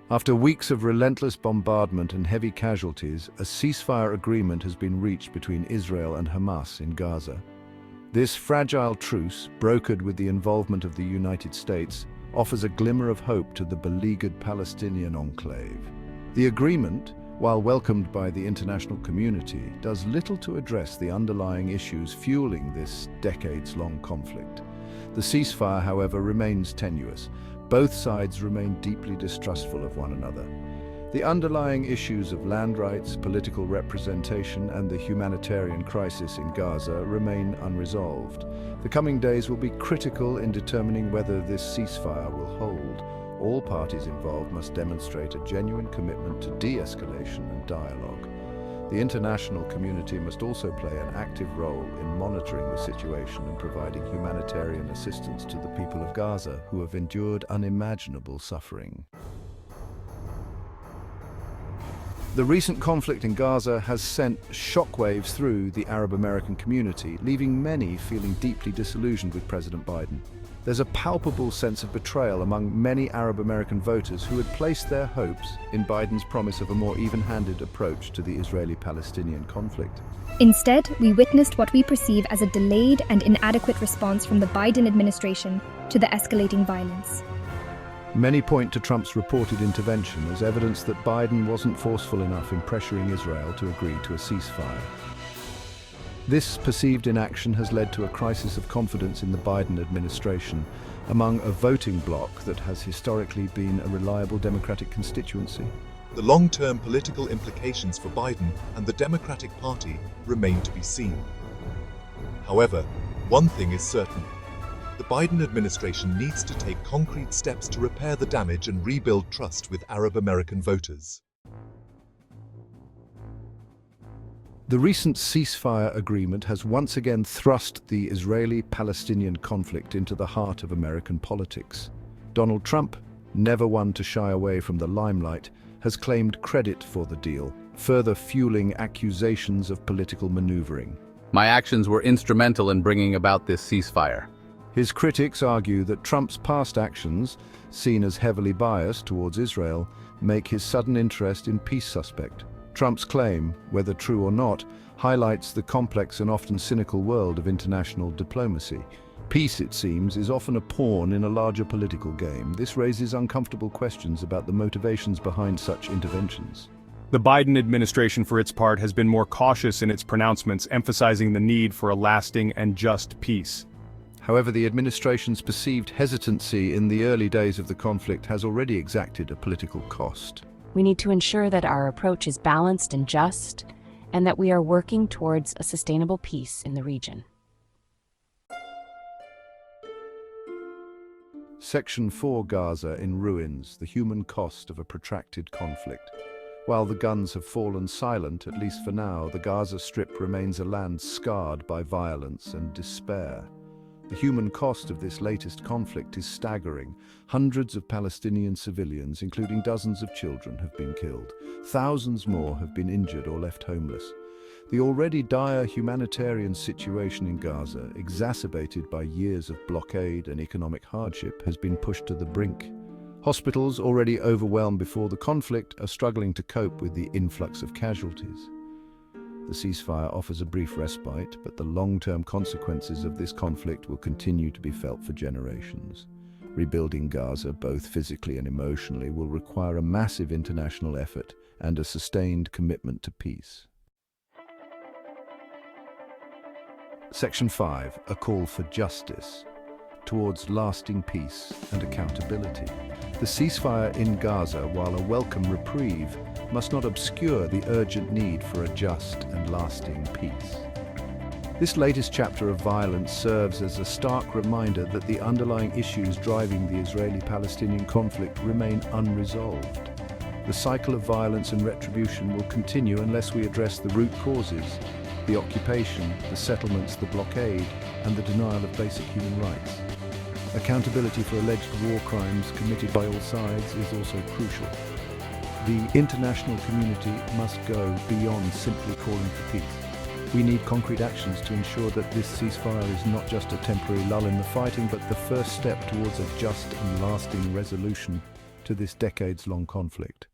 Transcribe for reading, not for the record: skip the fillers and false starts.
After weeks of relentless bombardment and heavy casualties, a ceasefire agreement has been reached between Israel and Hamas in Gaza. This fragile truce, brokered with the involvement of the United States, offers a glimmer of hope to the beleaguered Palestinian enclave. The agreement, while welcomed by the international community, does little to address the underlying issues fueling this decades-long conflict. The ceasefire, however, remains tenuous. Both sides remain deeply distrustful of one another. The underlying issues of land rights, political representation, and the humanitarian crisis in Gaza remain unresolved. The coming days will be critical in determining whether this ceasefire will hold. All parties involved must demonstrate a genuine commitment to de-escalation and dialogue. The international community must also play an active role in monitoring the situation and providing humanitarian assistance to the people of Gaza who have endured unimaginable suffering. The recent conflict in Gaza has sent shockwaves through the Arab American community, leaving many feeling deeply disillusioned with President Biden. There's a palpable sense of betrayal among many Arab American voters who had placed their hopes in Biden's promise of a more even-handed approach to the Israeli-Palestinian conflict. Instead, we witnessed what we perceive as a delayed and inadequate response from the Biden administration to the escalating violence. Many point to Trump's reported intervention as evidence that Biden wasn't forceful enough in pressuring Israel to agree to a ceasefire. This perceived inaction has led to a crisis of confidence in the Biden administration among a voting bloc that has historically been a reliable Democratic constituency. The long-term political implications for Biden and the Democratic Party remain to be seen. However, one thing is certain. The Biden administration needs to take concrete steps to repair the damage and rebuild trust with Arab American voters. The recent ceasefire agreement has once again thrust the Israeli-Palestinian conflict into the heart of American politics. Donald Trump, never one to shy away from the limelight, has claimed credit for the deal, further fueling accusations of political maneuvering. My actions were instrumental in bringing about this ceasefire. His critics argue that Trump's past actions, seen as heavily biased towards Israel, make his sudden interest in peace suspect. Trump's claim, whether true or not, highlights the complex and often cynical world of international diplomacy. Peace, it seems, is often a pawn in a larger political game. This raises uncomfortable questions about the motivations behind such interventions. The Biden administration, for its part, has been more cautious in its pronouncements, emphasizing the need for a lasting and just peace. However, the administration's perceived hesitancy in the early days of the conflict has already exacted a political cost. We need to ensure that our approach is balanced and just, and that we are working towards a sustainable peace in the region. Section 4 Gaza in ruins, the human cost of a protracted conflict. While the guns have fallen silent, at least for now, the Gaza Strip remains a land scarred by violence and despair. The human cost of this latest conflict is staggering. Hundreds of Palestinian civilians, including dozens of children, have been killed. Thousands more have been injured or left homeless. The already dire humanitarian situation in Gaza, exacerbated by years of blockade and economic hardship, has been pushed to the brink. Hospitals, already overwhelmed before the conflict, are struggling to cope with the influx of casualties. The ceasefire offers a brief respite, but the long-term consequences of this conflict will continue to be felt for generations. Rebuilding Gaza, both physically and emotionally, will require a massive international effort and a sustained commitment to peace. Section 5, a call for justice, towards lasting peace and accountability. The ceasefire in Gaza, while a welcome reprieve, must not obscure the urgent need for a just and lasting peace. This latest chapter of violence serves as a stark reminder that the underlying issues driving the Israeli-Palestinian conflict remain unresolved. The cycle of violence and retribution will continue unless we address the root causes: the occupation, the settlements, the blockade, and the denial of basic human rights. Accountability for alleged war crimes committed by all sides is also crucial. The international community must go beyond simply calling for peace. We need concrete actions to ensure that this ceasefire is not just a temporary lull in the fighting, but the first step towards a just and lasting resolution to this decades-long conflict.